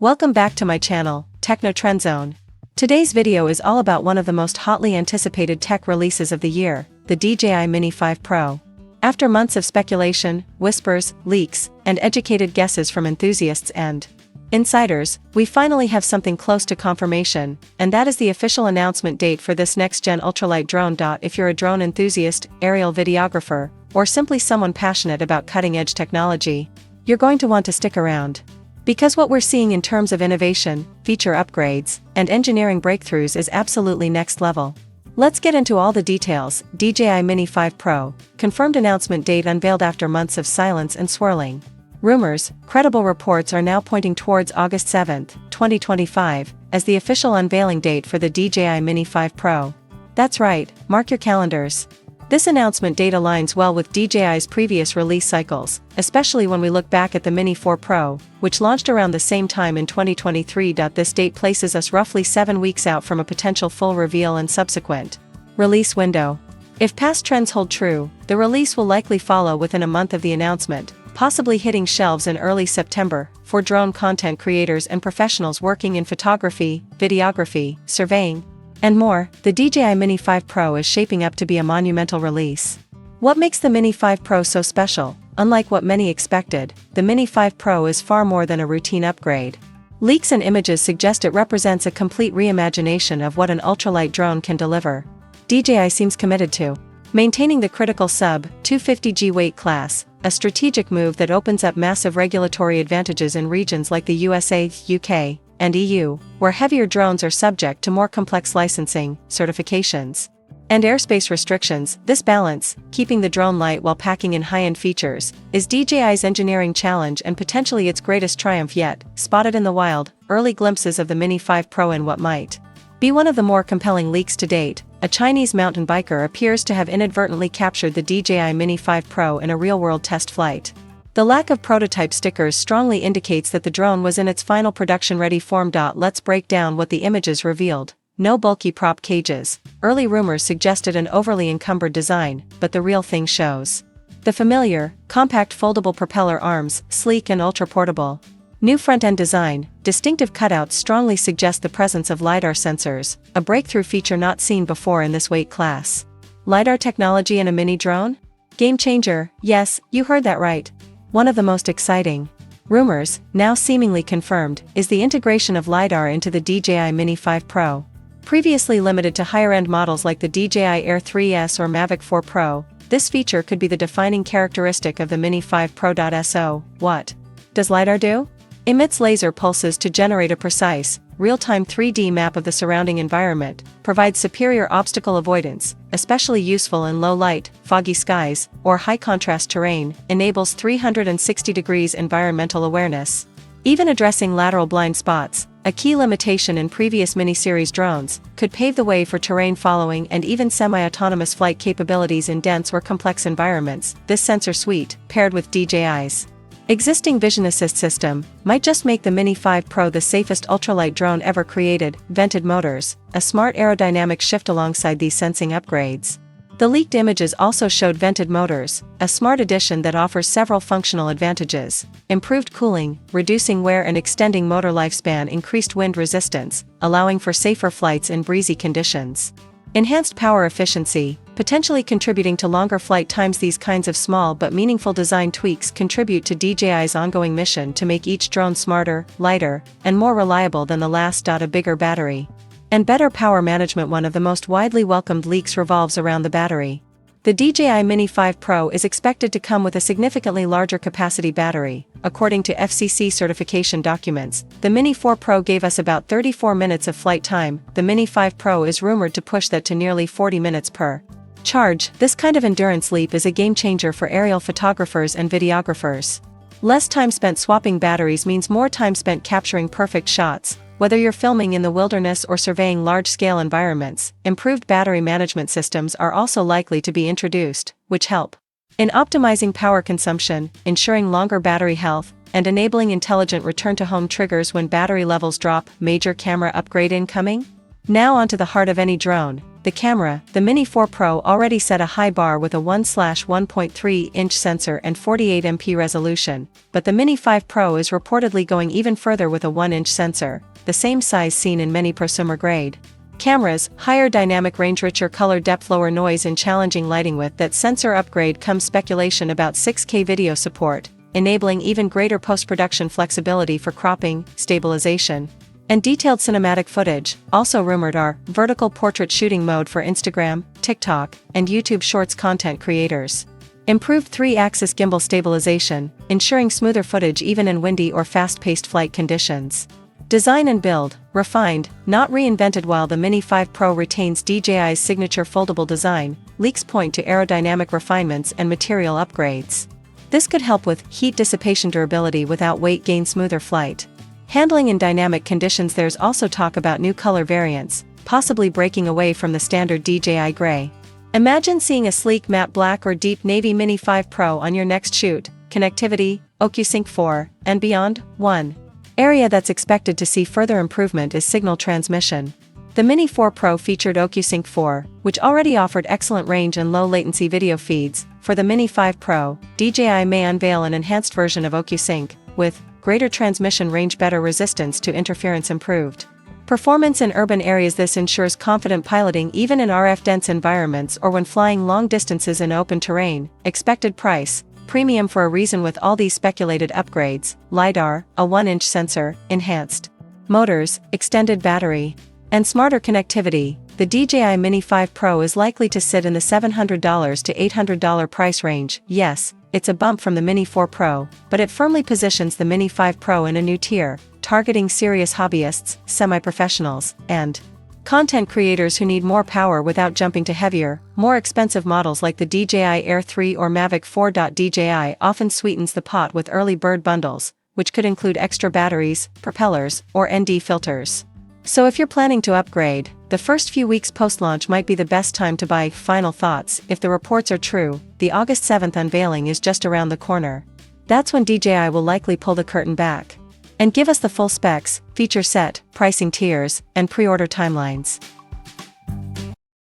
Welcome back to my channel, Techno Trend Zone. Today's video is all about one of the most hotly anticipated tech releases of the year, the DJI Mini 5 Pro. After months of speculation, whispers, leaks, and educated guesses from enthusiasts and insiders, we finally have something close to confirmation, and that is the official announcement date for this next-gen ultralight drone. If you're a drone enthusiast, aerial videographer, or simply someone passionate about cutting-edge technology, you're going to want to stick around. Because what we're seeing in terms of innovation, feature upgrades, and engineering breakthroughs is absolutely next level. Let's get into all the details. DJI Mini 5 Pro, confirmed announcement date unveiled after months of silence and swirling rumors. Credible reports are now pointing towards August 7, 2025, as the official unveiling date for the DJI Mini 5 Pro. That's right, mark your calendars. This announcement date aligns well with DJI's previous release cycles, especially when we look back at the Mini 4 Pro, which launched around the same time in 2023. This date places us roughly 7 weeks out from a potential full reveal and subsequent release window. If past trends hold true, the release will likely follow within a month of the announcement, possibly hitting shelves in early September. For drone content creators and professionals working in photography, videography, surveying, and more, the DJI Mini 5 Pro is shaping up to be a monumental release. What makes the Mini 5 Pro so special? Unlike what many expected, the Mini 5 Pro is far more than a routine upgrade. Leaks and images suggest it represents a complete reimagination of what an ultralight drone can deliver. DJI seems committed to maintaining the critical sub-250g weight class, a strategic move that opens up massive regulatory advantages in regions like the USA, UK, and EU, where heavier drones are subject to more complex licensing, certifications, and airspace restrictions. This balance, keeping the drone light while packing in high-end features, is DJI's engineering challenge and potentially its greatest triumph yet. Spotted in the wild, early glimpses of the Mini 5 Pro in what might be one of the more compelling leaks to date. A Chinese mountain biker appears to have inadvertently captured the DJI Mini 5 Pro in a real-world test flight. The lack of prototype stickers strongly indicates that the drone was in its final production-ready form. Let's break down what the images revealed. No bulky prop cages. Early rumors suggested an overly encumbered design, but the real thing shows the familiar, compact foldable propeller arms, sleek and ultra-portable. New front-end design, distinctive cutouts strongly suggest the presence of LiDAR sensors, a breakthrough feature not seen before in this weight class. LiDAR technology in a mini drone? Game changer. Yes, you heard that right. One of the most exciting rumors, now seemingly confirmed, is the integration of LiDAR into the DJI Mini 5 Pro. Previously limited to higher-end models like the DJI Air 3S or Mavic 4 Pro, this feature could be the defining characteristic of the Mini 5 Pro. So, what does LiDAR do? Emits laser pulses to generate a precise, real-time 3D map of the surrounding environment, provides superior obstacle avoidance, especially useful in low-light, foggy skies, or high-contrast terrain, enables 360 degrees environmental awareness, even addressing lateral blind spots, a key limitation in previous mini-series drones, could pave the way for terrain following and even semi-autonomous flight capabilities in dense or complex environments. This sensor suite, paired with DJI's existing vision assist system, might just make the Mini 5 Pro the safest ultralight drone ever created. Vented motors, a smart aerodynamic shift alongside these sensing upgrades. The leaked images also showed vented motors, a smart addition that offers several functional advantages: improved cooling, reducing wear and extending motor lifespan, increased wind resistance, allowing for safer flights in breezy conditions, enhanced power efficiency, potentially contributing to longer flight times. These kinds of small but meaningful design tweaks contribute to DJI's ongoing mission to make each drone smarter, lighter, and more reliable than the last. A bigger battery and better power management. One of the most widely welcomed leaks revolves around the battery. The DJI Mini 5 Pro is expected to come with a significantly larger capacity battery. According to FCC certification documents, the Mini 4 Pro gave us about 34 minutes of flight time. The Mini 5 Pro is rumored to push that to nearly 40 minutes per charge. This kind of endurance leap is a game-changer for aerial photographers and videographers. Less time spent swapping batteries means more time spent capturing perfect shots. Whether you're filming in the wilderness or surveying large-scale environments, improved battery management systems are also likely to be introduced, which help in optimizing power consumption, ensuring longer battery health, and enabling intelligent return-to-home triggers when battery levels drop. Major camera upgrade incoming? Now onto the heart of any drone, The camera, the Mini 4 Pro already set a high bar with a 1/1.3-inch sensor and 48MP resolution, but the Mini 5 Pro is reportedly going even further with a 1-inch sensor, the same size seen in many prosumer grade cameras, higher dynamic range, richer color depth, lower noise and challenging lighting. With that sensor upgrade comes speculation about 6K video support, enabling even greater post-production flexibility for cropping, stabilization, and detailed cinematic footage. Also rumored are vertical portrait shooting mode for Instagram, TikTok, and YouTube Shorts content creators. Improved 3-axis gimbal stabilization, ensuring smoother footage even in windy or fast-paced flight conditions. Design and build, refined, not reinvented. While the Mini 5 Pro retains DJI's signature foldable design, leaks point to aerodynamic refinements and material upgrades. This could help with heat dissipation, durability without weight gain, smoother flight handling in dynamic conditions. There's also talk about new color variants, possibly breaking away from the standard DJI gray. Imagine seeing a sleek matte black or deep navy Mini 5 Pro on your next shoot. Connectivity, OcuSync 4, and beyond. One area that's expected to see further improvement is signal transmission. The Mini 4 Pro featured OcuSync 4, which already offered excellent range and low latency video feeds. For the Mini 5 Pro, DJI may unveil an enhanced version of OcuSync, with greater transmission range, better resistance to interference, improved performance in urban areas. This ensures confident piloting even in RF-dense environments or when flying long distances in open terrain. Expected price, premium for a reason. With all these speculated upgrades: LiDAR, a 1-inch sensor, enhanced motors, extended battery, and smarter connectivity, the DJI Mini 5 Pro is likely to sit in the $700 to $800 price range. Yes, it's a bump from the Mini 4 Pro, but it firmly positions the Mini 5 Pro in a new tier, targeting serious hobbyists, semi-professionals, and content creators who need more power without jumping to heavier, more expensive models like the DJI Air 3 or Mavic 4. DJI often sweetens the pot with early bird bundles, which could include extra batteries, propellers, or ND filters. So if you're planning to upgrade, the first few weeks post-launch might be the best time to buy. Final thoughts: if the reports are true, the August 7th unveiling is just around the corner. That's when DJI will likely pull the curtain back and give us the full specs, feature set, pricing tiers, and pre-order timelines.